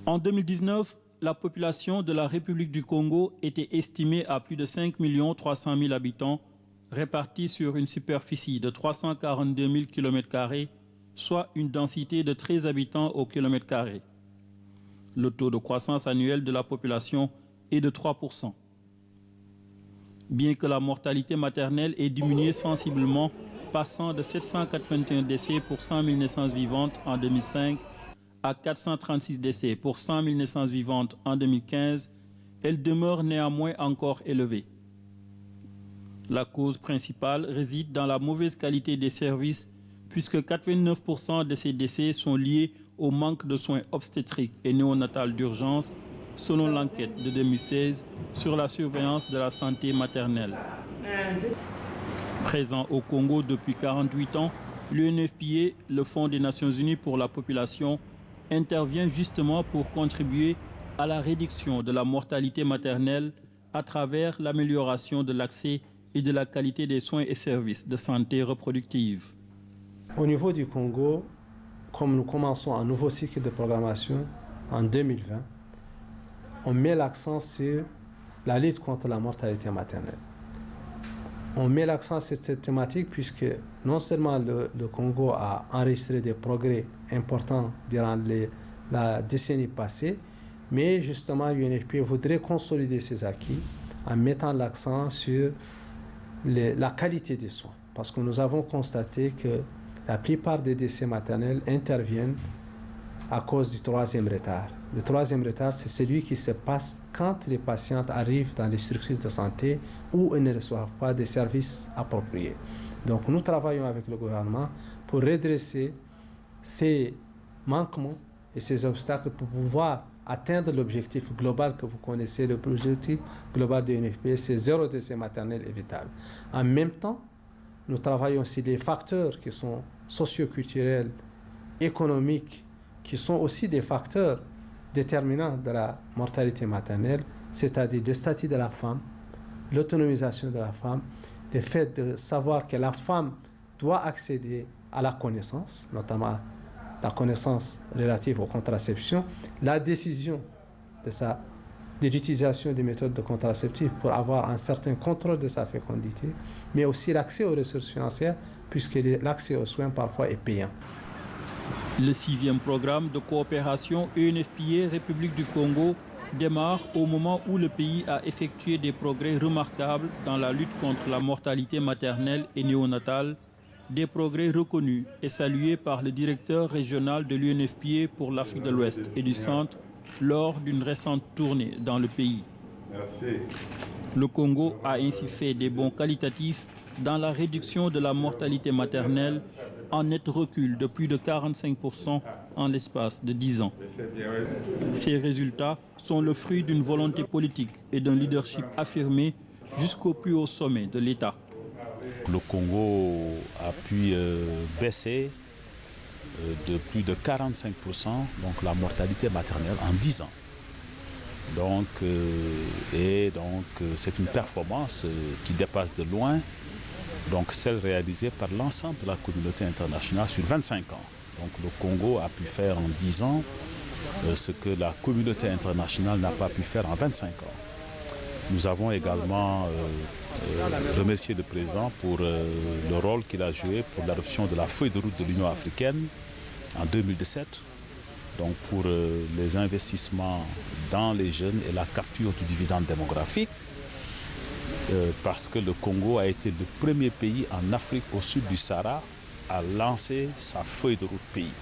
En 2019, la population de la République du Congo était estimée à plus de 5 300 000 habitants, répartis sur une superficie de 342 000 km², soit une densité de 13 habitants au kilomètre carré. Le taux de croissance annuel de la population est de 3%. Bien que la mortalité maternelle ait diminué sensiblement, passant de 781 décès pour 100 000 naissances vivantes en 2005 à 436 décès pour 100 000 naissances vivantes en 2015, elle demeure néanmoins encore élevée. La cause principale réside dans la mauvaise qualité des services, puisque 89% de ces décès sont liés au manque de soins obstétriques et néonatales d'urgence, selon l'enquête de 2016 sur la surveillance de la santé maternelle. Présent au Congo depuis 48 ans, l'UNFPA, le Fonds des Nations Unies pour la population, intervient justement pour contribuer à la réduction de la mortalité maternelle à travers l'amélioration de l'accès et de la qualité des soins et services de santé reproductive. Au niveau du Congo, comme nous commençons un nouveau cycle de programmation en 2020, on met l'accent sur la lutte contre la mortalité maternelle. On met l'accent sur cette thématique puisque non seulement le Congo a enregistré des progrès importants durant la décennie passée, mais justement l'UNFPA voudrait consolider ses acquis en mettant l'accent sur la qualité des soins. Parce que nous avons constaté que la plupart des décès maternels interviennent à cause du troisième retard. Le troisième retard, c'est celui qui se passe quand les patientes arrivent dans les structures de santé où elles ne reçoivent pas des services appropriés. Donc nous travaillons avec le gouvernement pour redresser ces manquements et ces obstacles pour pouvoir atteindre l'objectif global que vous connaissez. L'objectif global de l'UNFPA, c'est 0 décès maternel évitable. En même temps, nous travaillons sur des facteurs qui sont socioculturels, économiques, qui sont aussi des facteurs déterminants de la mortalité maternelle, c'est-à-dire le statut de la femme, l'autonomisation de la femme, le fait de savoir que la femme doit accéder à la connaissance, notamment la connaissance relative aux contraceptions, la décision de l'utilisation des méthodes de contraception pour avoir un certain contrôle de sa fécondité, mais aussi l'accès aux ressources financières, puisque l'accès aux soins parfois est payant. Le 6e programme de coopération UNFPA République du Congo démarre au moment où le pays a effectué des progrès remarquables dans la lutte contre la mortalité maternelle et néonatale, des progrès reconnus et salués par le directeur régional de l'UNFPA pour l'Afrique de l'Ouest et du Centre lors d'une récente tournée dans le pays. Merci. Le Congo a ainsi fait des bons qualitatifs dans la réduction de la mortalité maternelle, en net recul de plus de 45% en l'espace de 10 ans. Ces résultats sont le fruit d'une volonté politique et d'un leadership affirmé jusqu'au plus haut sommet de l'État. Le Congo a pu baisser de plus de 45% donc la mortalité maternelle en 10 ans. Donc, c'est une performance qui dépasse de loin donc celle réalisée par l'ensemble de la communauté internationale sur 25 ans. Donc le Congo a pu faire en 10 ans ce que la communauté internationale n'a pas pu faire en 25 ans. Nous avons également remercié le président pour le rôle qu'il a joué pour l'adoption de la feuille de route de l'Union africaine en 2017, donc pour les investissements dans les jeunes et la capture du dividende démographique, parce que le Congo a été le premier pays en Afrique au sud du Sahara à lancer sa feuille de route pays.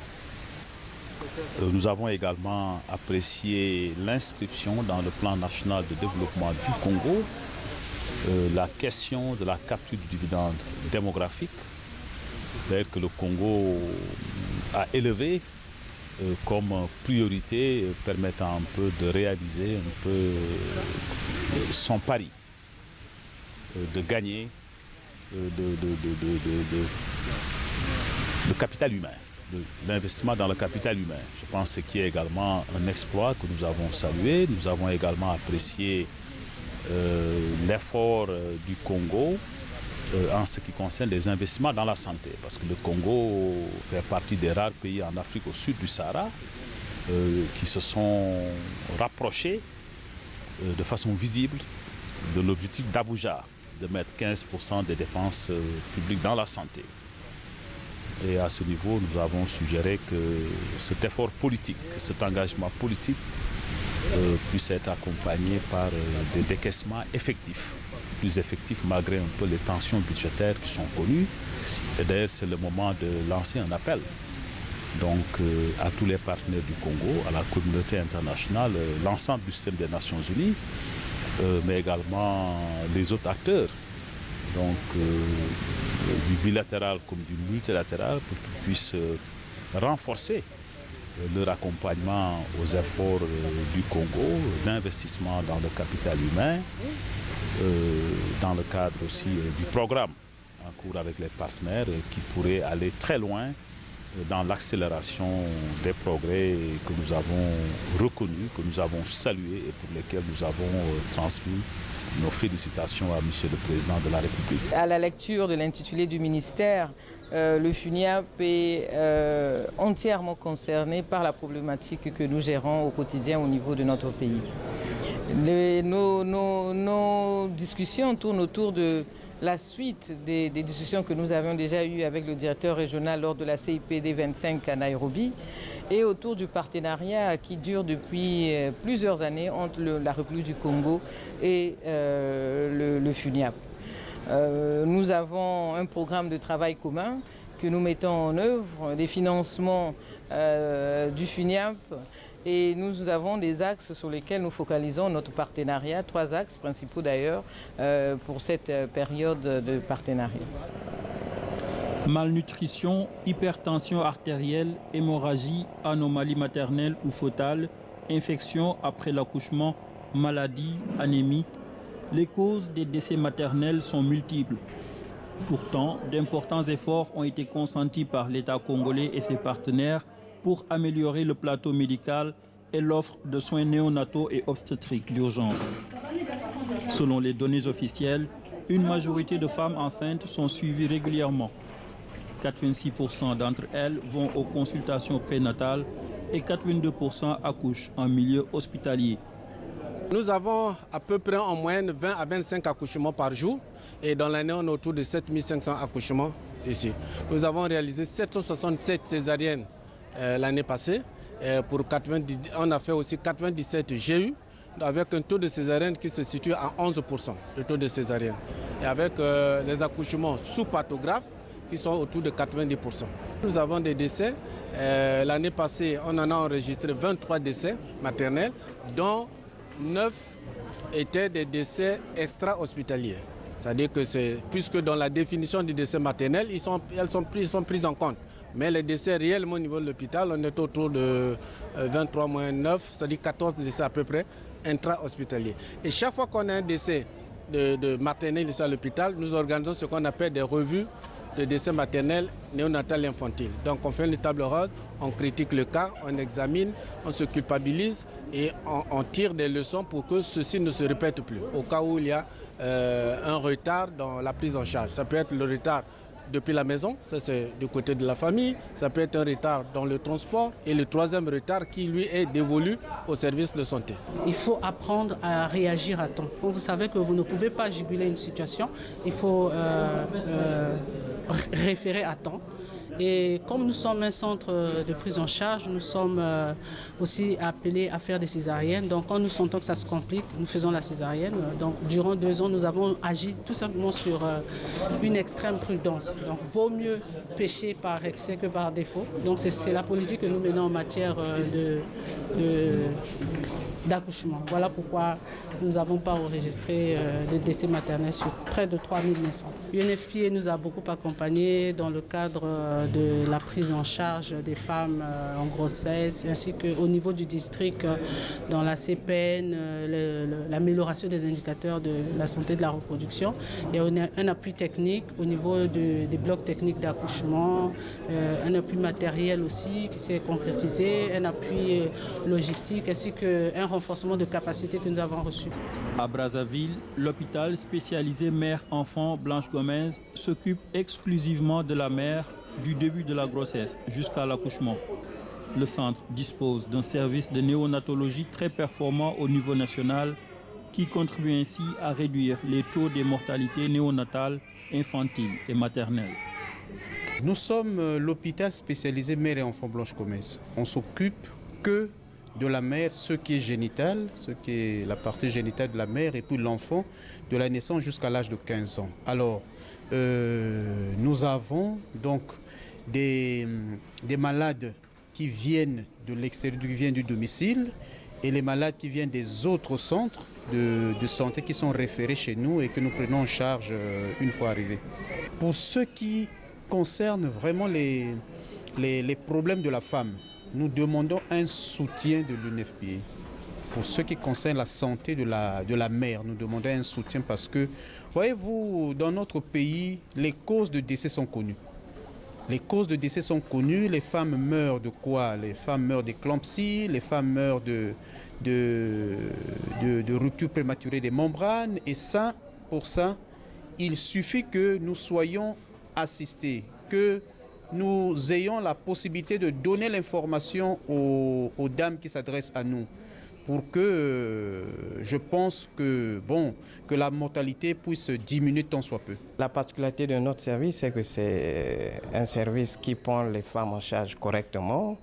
Nous avons également apprécié l'inscription dans le plan national de développement du Congo, la question de la capture du dividende démographique, que le Congo a élevé comme priorité permettant un peu de réaliser un peu son pari de gagner de capital humain, de l'investissement dans le capital humain. Je pense qu'il y a également un exploit que nous avons salué. Nous avons également apprécié l'effort du Congo en ce qui concerne les investissements dans la santé, parce que le Congo fait partie des rares pays en Afrique au sud du Sahara qui se sont rapprochés de façon visible de l'objectif d'Abuja, de mettre 15% des dépenses publiques dans la santé. Et à ce niveau, nous avons suggéré que cet effort politique, cet engagement politique puisse être accompagné par des décaissements effectifs, plus effectifs malgré un peu les tensions budgétaires qui sont connues. Et d'ailleurs, c'est le moment de lancer un appel donc, à tous les partenaires du Congo, à la communauté internationale, l'ensemble du système des Nations Unies, mais également les autres acteurs, donc du bilatéral comme du multilatéral, pour qu'ils puissent renforcer leur accompagnement aux efforts du Congo, d'investissement dans le capital humain, dans le cadre aussi du programme en cours avec les partenaires qui pourrait aller très loin dans l'accélération des progrès que nous avons reconnus, que nous avons salués et pour lesquels nous avons transmis nos félicitations à Monsieur le Président de la République. À la lecture de l'intitulé du ministère, le FUNIAP est entièrement concerné par la problématique que nous gérons au quotidien au niveau de notre pays. Nos discussions tournent autour de la suite des discussions que nous avions déjà eues avec le directeur régional lors de la CIPD 25 à Nairobi et autour du partenariat qui dure depuis plusieurs années entre la République du Congo et le FUNIAP. Nous avons un programme de travail commun que nous mettons en œuvre, des financements du FUNIAP. Et nous avons des axes sur lesquels nous focalisons notre partenariat, 3 axes principaux d'ailleurs pour cette période de partenariat. Malnutrition, hypertension artérielle, hémorragie, anomalie maternelle ou fœtale, infection après l'accouchement, maladie, anémie. Les causes des décès maternels sont multiples. Pourtant, d'importants efforts ont été consentis par l'État congolais et ses partenaires pour améliorer le plateau médical et l'offre de soins néonataux et obstétriques d'urgence. Selon les données officielles, une majorité de femmes enceintes sont suivies régulièrement. 86% d'entre elles vont aux consultations prénatales et 82% accouchent en milieu hospitalier. Nous avons à peu près en moyenne 20 à 25 accouchements par jour et dans l'année on est autour de 7500 accouchements ici. Nous avons réalisé 767 césariennes l'année passée. On a fait aussi 97 GU avec un taux de césarienne qui se situe à 11%, le taux de césarienne. Et avec les accouchements sous pathographe qui sont autour de 90%. Nous avons des décès. L'année passée, on en a enregistré 23 décès maternels, dont 9 étaient des décès extra-hospitaliers. C'est-à-dire que puisque dans la définition du décès maternel, ils sont pris en compte. Mais les décès réellement au niveau de l'hôpital, on est autour de 23 moins 9, c'est-à-dire 14 décès à peu près intra-hospitaliers. Et chaque fois qu'on a un décès de maternel ici à l'hôpital, nous organisons ce qu'on appelle des revues de décès maternel, néonatal et infantile. Donc on fait une table rase, on critique le cas, on examine, on se culpabilise et on tire des leçons pour que ceci ne se répète plus. Au cas où il y a un retard dans la prise en charge. Ça peut être le retard depuis la maison, ça c'est du côté de la famille, ça peut être un retard dans le transport et le troisième retard qui lui est dévolu au service de santé. Il faut apprendre à réagir à temps. Quand vous savez que vous ne pouvez pas juguler une situation, il faut référer à temps. Et comme nous sommes un centre de prise en charge, nous sommes aussi appelés à faire des césariennes. Donc quand nous sentons que ça se complique, nous faisons la césarienne. Donc durant 2 ans, nous avons agi tout simplement sur une extrême prudence. Donc vaut mieux pécher par excès que par défaut. Donc c'est la politique que nous menons en matière d'accouchement. Voilà pourquoi nous n'avons pas enregistré de décès maternels sur près de 3000 naissances. UNFPA nous a beaucoup accompagnés dans le cadre de la prise en charge des femmes en grossesse, ainsi qu'au niveau du district, dans la CPN, l'amélioration des indicateurs de la santé de la reproduction. Et on a un appui technique au niveau des blocs techniques d'accouchement, un appui matériel aussi qui s'est concrétisé, un appui logistique, ainsi qu'un renforcement de capacité que nous avons reçu. À Brazzaville, l'hôpital spécialisé mère-enfant Blanche Gomez s'occupe exclusivement de la mère du début de la grossesse jusqu'à l'accouchement. Le centre dispose d'un service de néonatologie très performant au niveau national qui contribue ainsi à réduire les taux de mortalité néonatale, infantile et maternelle. Nous sommes l'hôpital spécialisé mère et enfants Blanche-Comès. On s'occupe que de la mère, ce qui est génital, ce qui est la partie génitale de la mère, et puis l'enfant de la naissance jusqu'à l'âge de 15 ans. Alors, nous avons donc des malades qui viennent de l'extérieur, qui viennent du domicile, et les malades qui viennent des autres centres de santé qui sont référés chez nous et que nous prenons en charge une fois arrivés. Pour ce qui concerne vraiment les problèmes de la femme, nous demandons un soutien de l'UNFPA. Pour ce qui concerne la santé de la mère, nous demandons un soutien parce que, voyez-vous, dans notre pays, les causes de décès sont connues. Les causes de décès sont connues. Les femmes meurent de quoi? Les femmes meurent d'éclampsie, les femmes meurent de rupture prématurée des membranes. Et ça, pour ça, il suffit que nous soyons assistés, que nous ayons la possibilité de donner l'information aux dames qui s'adressent à nous, pour que je pense que la mortalité puisse diminuer tant soit peu. La particularité de notre service, c'est que c'est un service qui prend les femmes en charge correctement.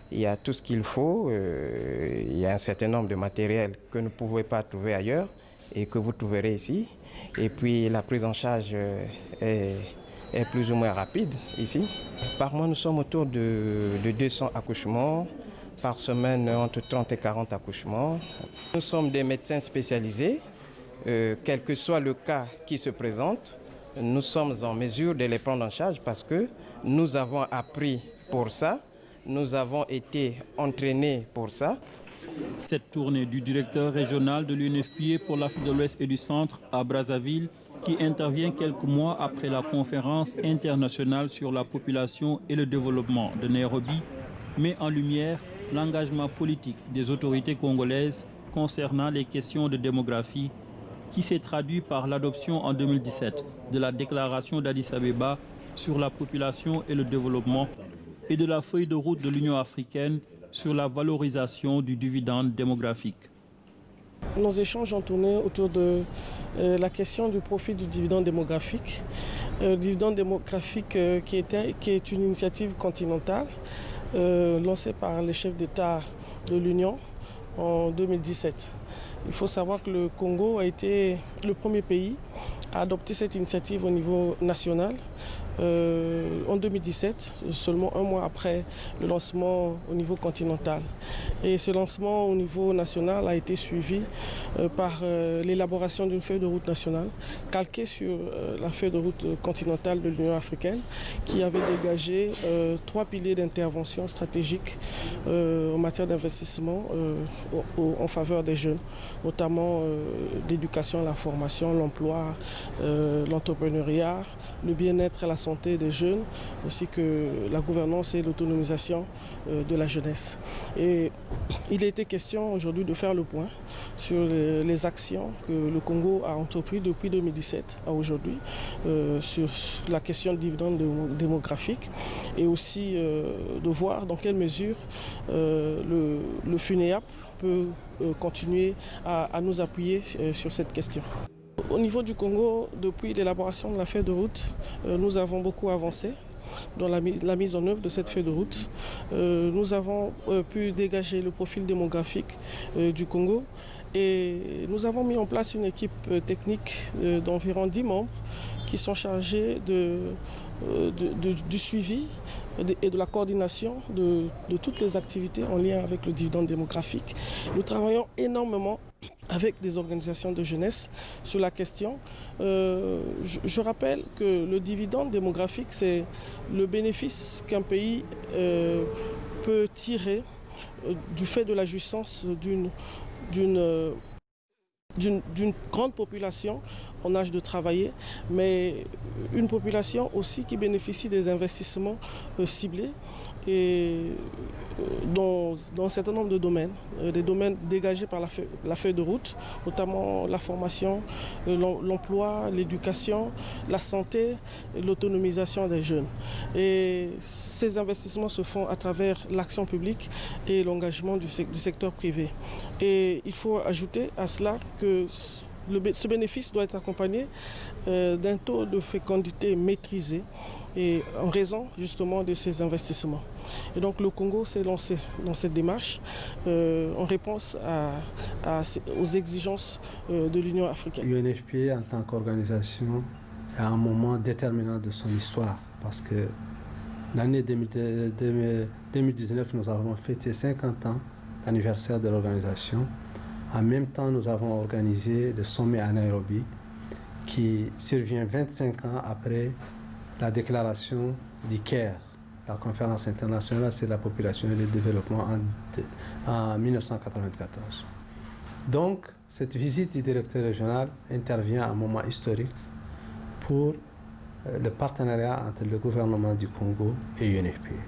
Il y a tout ce qu'il faut, il y a un certain nombre de matériels que vous ne pouvez pas trouver ailleurs et que vous trouverez ici. Et puis la prise en charge est plus ou moins rapide ici. Par mois, nous sommes autour de 200 accouchements. Par semaine, entre 30 et 40 accouchements. Nous sommes des médecins spécialisés. Quel que soit le cas qui se présente, nous sommes en mesure de les prendre en charge parce que nous avons appris pour ça, nous avons été entraînés pour ça. Cette tournée du directeur régional de l'UNFPA pour l'Afrique de l'Ouest et du Centre à Brazzaville, qui intervient quelques mois après la conférence internationale sur la population et le développement de Nairobi, met en lumière l'engagement politique des autorités congolaises concernant les questions de démographie qui s'est traduit par l'adoption en 2017 de la déclaration d'Addis Abeba sur la population et le développement et de la feuille de route de l'Union africaine sur la valorisation du dividende démographique. Nos échanges ont tourné autour de la question du profit du dividende démographique. Le dividende démographique qui est une initiative continentale lancée par les chefs d'État de l'Union en 2017. Il faut savoir que le Congo a été le premier pays à adopter cette initiative au niveau national en 2017, seulement un mois après le lancement au niveau continental. Et ce lancement au niveau national a été suivi par l'élaboration d'une feuille de route nationale calquée sur la feuille de route continentale de l'Union africaine qui avait dégagé 3 piliers d'intervention stratégique en matière d'investissement en faveur des jeunes, notamment l'éducation, la formation, l'emploi, l'entrepreneuriat, le bien-être et la santé des jeunes, ainsi que la gouvernance et l'autonomisation de la jeunesse. Et il a été question aujourd'hui de faire le point sur les actions que le Congo a entreprises depuis 2017 à aujourd'hui sur la question du dividende démographique et aussi de voir dans quelle mesure le FUNEAP peut continuer à nous appuyer sur cette question. Au niveau du Congo, depuis l'élaboration de la feuille de route, nous avons beaucoup avancé dans la mise en œuvre de cette feuille de route. Nous avons pu dégager le profil démographique du Congo et nous avons mis en place une équipe technique d'environ 10 membres qui sont chargés du suivi et de la coordination de toutes les activités en lien avec le dividende démographique. Nous travaillons énormément avec des organisations de jeunesse sur la question. Je rappelle que le dividende démographique, c'est le bénéfice qu'un pays peut tirer du fait de la jouissance d'une grande population en âge de travailler, mais une population aussi qui bénéficie des investissements ciblés et dans un certain nombre de domaines, des domaines dégagés par la feuille de route, notamment la formation, l'emploi, l'éducation, la santé et l'autonomisation des jeunes. Et ces investissements se font à travers l'action publique et l'engagement du secteur privé. Et il faut ajouter à cela que ce bénéfice doit être accompagné d'un taux de fécondité maîtrisé et en raison justement de ces investissements. Et donc le Congo s'est lancé dans cette démarche en réponse aux exigences de l'Union africaine. UNFPA en tant qu'organisation est à un moment déterminant de son histoire parce que l'année 2019, nous avons fêté 50 ans d'anniversaire de l'organisation. En même temps, nous avons organisé le sommet à Nairobi qui survient 25 ans après la déclaration du Caire, la conférence internationale sur la population et le développement en 1994. Donc, cette visite du directeur régional intervient à un moment historique pour le partenariat entre le gouvernement du Congo et UNFPA.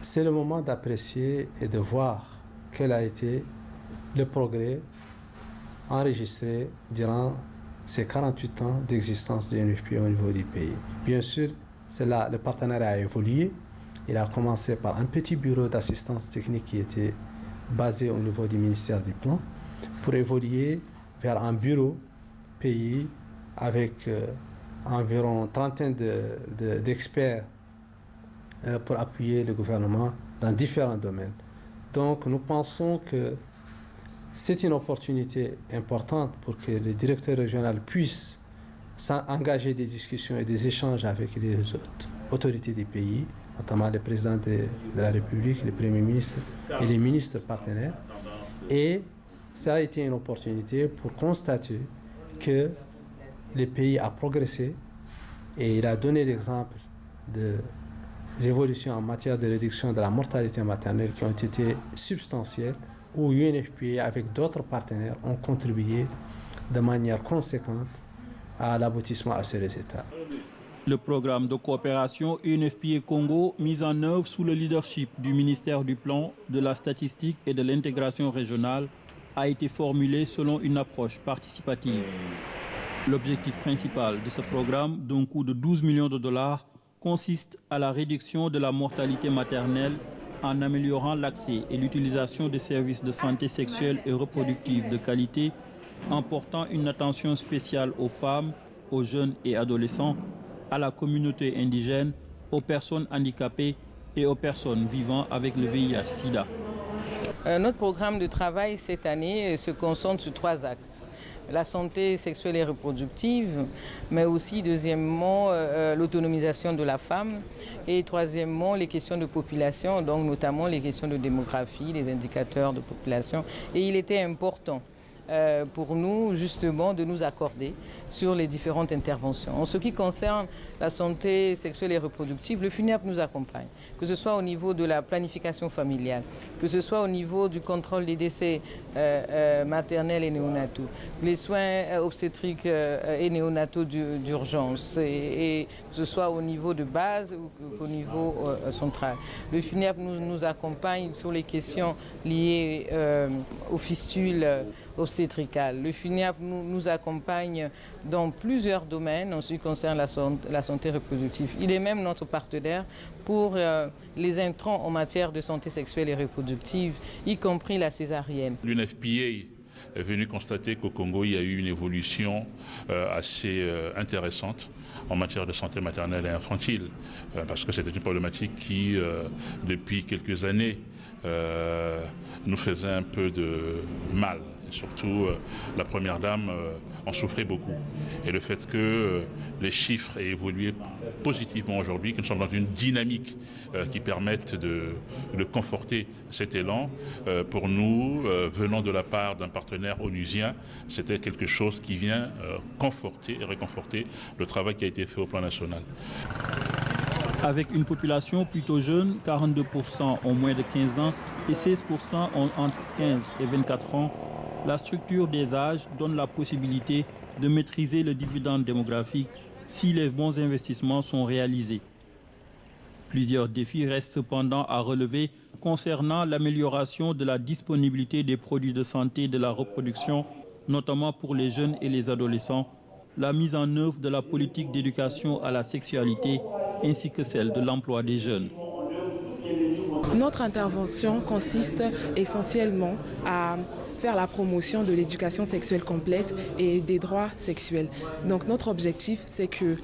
C'est le moment d'apprécier et de voir quel a été le progrès enregistré durant ces 48 ans d'existence de l'UNFPA au niveau du pays. Bien sûr, le partenariat a évolué. Il a commencé par un petit bureau d'assistance technique qui était basé au niveau du ministère du Plan pour évoluer vers un bureau pays avec environ une trentaine d'experts pour appuyer le gouvernement dans différents domaines. Donc nous pensons que c'est une opportunité importante pour que le directeur régional puisse engager des discussions et des échanges avec les autorités du pays, notamment le président de la République, le Premier ministre et les ministres partenaires. Et ça a été une opportunité pour constater que le pays a progressé et il a donné l'exemple des évolutions en matière de réduction de la mortalité maternelle qui ont été substantielles, où UNFPA, avec d'autres partenaires, ont contribué de manière conséquente à l'aboutissement à ces résultats. Le programme de coopération UNFPA Congo, mis en œuvre sous le leadership du ministère du Plan, de la Statistique et de l'Intégration régionale, a été formulé selon une approche participative. L'objectif principal de ce programme, d'un coût de 12 millions de dollars, consiste à la réduction de la mortalité maternelle en améliorant l'accès et l'utilisation des services de santé sexuelle et reproductive de qualité, en portant une attention spéciale aux femmes, aux jeunes et adolescents, à la communauté indigène, aux personnes handicapées et aux personnes vivant avec le VIH-Sida. Notre programme de travail cette année se concentre sur 3 axes. La santé sexuelle et reproductive, mais aussi deuxièmement l'autonomisation de la femme et troisièmement les questions de population, donc notamment les questions de démographie, les indicateurs de population. Et il était important pour nous justement de nous accorder sur les différentes interventions. En ce qui concerne la santé sexuelle et reproductive, le FUNIAP nous accompagne, que ce soit au niveau de la planification familiale, que ce soit au niveau du contrôle des décès maternels et néonataux, les soins obstétriques et néonataux d'urgence, et que ce soit au niveau de base ou au niveau central. Le FUNIAP nous accompagne sur les questions liées aux fistules obstétricales. Le FUNIAP nous accompagne dans plusieurs domaines en ce qui concerne la santé reproductive. Il est même notre partenaire pour les intrants en matière de santé sexuelle et reproductive, y compris la césarienne. L'UNFPA est venu constater qu'au Congo, il y a eu une évolution assez intéressante en matière de santé maternelle et infantile, parce que c'était une problématique qui, depuis quelques années, nous faisait un peu de mal. Et surtout, la Première Dame en souffrait beaucoup. Et le fait que les chiffres aient évolué positivement aujourd'hui, que nous sommes dans une dynamique qui permette de conforter cet élan, pour nous, venant de la part d'un partenaire onusien, c'était quelque chose qui vient conforter et réconforter le travail qui a été fait au plan national. Avec une population plutôt jeune, 42% ont moins de 15 ans et 16% ont entre 15 et 24 ans, la structure des âges donne la possibilité de maîtriser le dividende démographique si les bons investissements sont réalisés. Plusieurs défis restent cependant à relever concernant l'amélioration de la disponibilité des produits de santé de la reproduction, notamment pour les jeunes et les adolescents, la mise en œuvre de la politique d'éducation à la sexualité ainsi que celle de l'emploi des jeunes. Notre intervention consiste essentiellement à faire la promotion de l'éducation sexuelle complète et des droits sexuels. Donc notre objectif, c'est que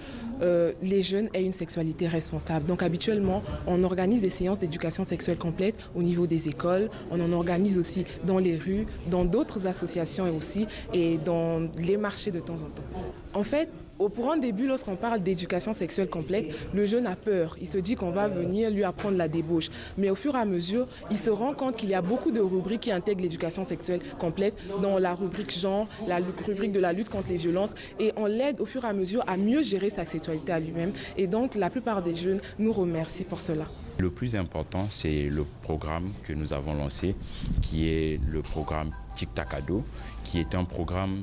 les jeunes aient une sexualité responsable. Donc habituellement, on organise des séances d'éducation sexuelle complète au niveau des écoles, on en organise aussi dans les rues, dans d'autres associations aussi et dans les marchés de temps en temps. En fait, pour un début, lorsqu'on parle d'éducation sexuelle complète, le jeune a peur. Il se dit qu'on va venir lui apprendre la débauche. Mais au fur et à mesure, il se rend compte qu'il y a beaucoup de rubriques qui intègrent l'éducation sexuelle complète, dont la rubrique genre, la rubrique de la lutte contre les violences. Et on l'aide au fur et à mesure à mieux gérer sa sexualité à lui-même. Et donc, la plupart des jeunes nous remercient pour cela. Le plus important, c'est le programme que nous avons lancé, qui est le programme Tic Tac Ado, qui est un programme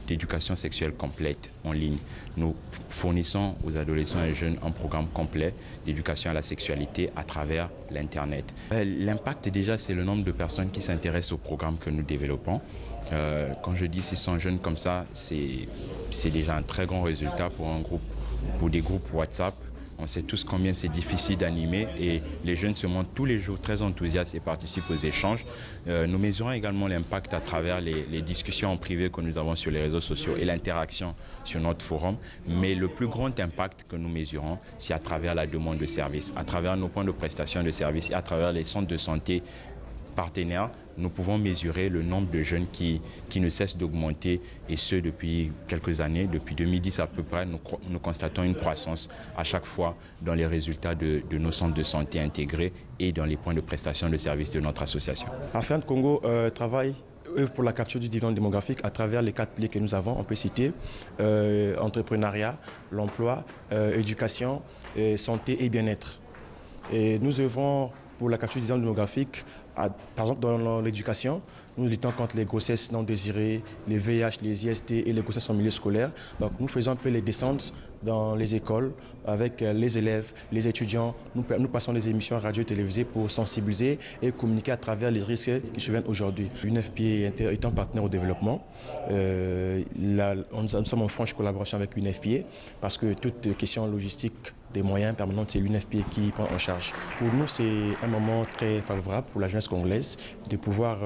d'éducation sexuelle complète en ligne. Nous fournissons aux adolescents et jeunes un programme complet d'éducation à la sexualité à travers l'Internet. L'impact, déjà, c'est le nombre de personnes qui s'intéressent au programme que nous développons. Quand je dis 600 jeunes comme ça, c'est déjà un très grand résultat pour des groupes WhatsApp. On sait tous combien c'est difficile d'animer et les jeunes se montrent tous les jours très enthousiastes et participent aux échanges. Nous mesurons également l'impact à travers les discussions en privé que nous avons sur les réseaux sociaux et l'interaction sur notre forum. Mais le plus grand impact que nous mesurons, c'est à travers la demande de services, à travers nos points de prestation de services et à travers les centres de santé partenaires. Nous pouvons mesurer le nombre de jeunes qui ne cesse d'augmenter et ce depuis quelques années. Depuis 2010 à peu près, nous constatons une croissance à chaque fois dans les résultats de nos centres de santé intégrés et dans les points de prestation de services de notre association. Afin Congo travaille pour la capture du dividende démographique à travers les 4 piliers que nous avons. On peut citer entrepreneuriat, l'emploi, éducation, santé et bien-être. Et nous œuvrons pour la capture du dividende démographique, par exemple dans l'éducation, nous luttons contre les grossesses non désirées, les VIH, les IST et les grossesses en milieu scolaire. Donc nous faisons un peu les descentes dans les écoles avec les élèves, les étudiants. Nous passons des émissions radio et télévisées pour sensibiliser et communiquer à travers les risques qui surviennent aujourd'hui. L'UNFPA étant partenaire au développement, nous sommes en franche collaboration avec l'UNFPA parce que toute question logistique des moyens permanents, c'est l'UNFPA qui prend en charge. Pour nous, c'est un moment très favorable pour la jeunesse congolaise de pouvoir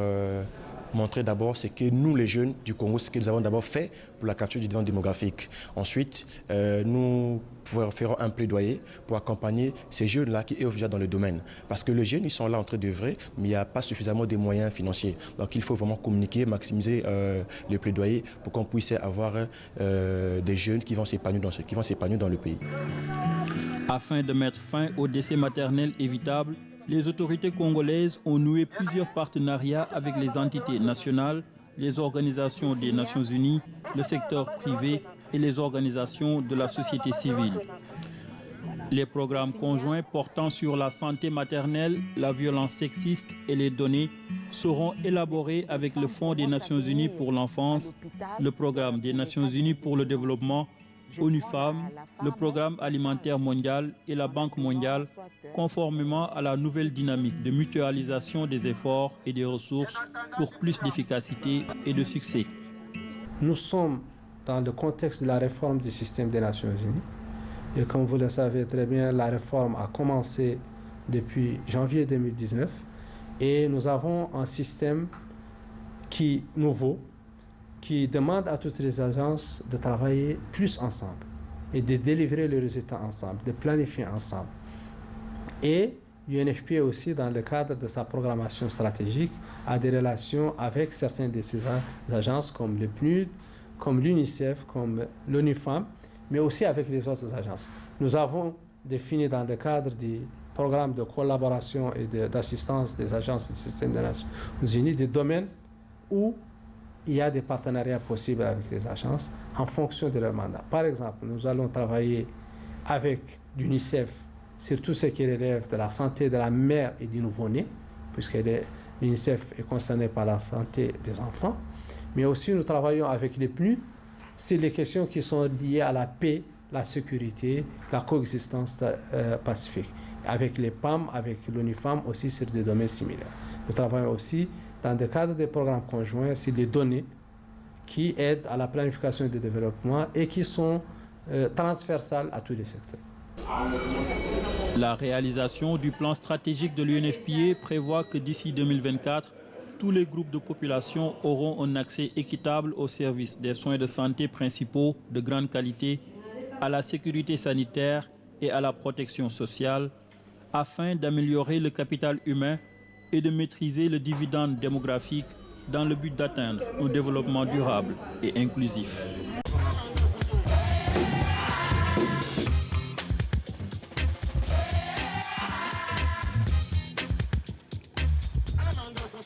montrer d'abord ce que nous, les jeunes du Congo, ce que nous avons d'abord fait pour la capture du dividende démographique. Ensuite, nous ferons un plaidoyer pour accompagner ces jeunes-là qui œuvrent déjà dans le domaine. Parce que les jeunes, ils sont là en train d'œuvrer, mais il n'y a pas suffisamment de moyens financiers. Donc il faut vraiment communiquer, maximiser le plaidoyer pour qu'on puisse avoir des jeunes qui vont s'épanouir dans le pays. Afin de mettre fin au décès maternel évitable, les autorités congolaises ont noué plusieurs partenariats avec les entités nationales, les organisations des Nations Unies, le secteur privé et les organisations de la société civile. Les programmes conjoints portant sur la santé maternelle, la violence sexiste et les données seront élaborés avec le Fonds des Nations Unies pour l'enfance, le Programme des Nations Unies pour le développement, ONU Femmes, le Programme alimentaire mondial et la Banque mondiale, conformément à la nouvelle dynamique de mutualisation des efforts et des ressources pour plus d'efficacité et de succès. Nous sommes dans le contexte de la réforme du système des Nations Unies. Et comme vous le savez très bien, la réforme a commencé depuis janvier 2019 et nous avons un système nouveau qui demande à toutes les agences de travailler plus ensemble et de délivrer les résultats ensemble, de planifier ensemble. Et l'UNFPA aussi, dans le cadre de sa programmation stratégique, a des relations avec certaines de ces agences comme le PNUD, comme l'UNICEF, comme l'ONU Femmes, mais aussi avec les autres agences. Nous avons défini dans le cadre du programme de collaboration et d'assistance des agences du système des Nations Unies des domaines où il y a des partenariats possibles avec les agences en fonction de leur mandat. Par exemple, nous allons travailler avec l'UNICEF sur tout ce qui relève de la santé de la mère et du nouveau-né, puisque l'UNICEF est concerné par la santé des enfants. Mais aussi, nous travaillons avec les PNUD sur les questions qui sont liées à la paix la sécurité, la coexistence pacifique. Avec les PAM, avec l'ONU-FAM aussi sur des domaines similaires. Nous travaillons aussi dans le cadre des programmes conjoints sur les données qui aident à la planification du développement et qui sont transversales à tous les secteurs. La réalisation du plan stratégique de l'UNFPA prévoit que d'ici 2024, tous les groupes de population auront un accès équitable aux services des soins de santé principaux de grande qualité, à la sécurité sanitaire et à la protection sociale, afin d'améliorer le capital humain et de maîtriser le dividende démographique dans le but d'atteindre un développement durable et inclusif.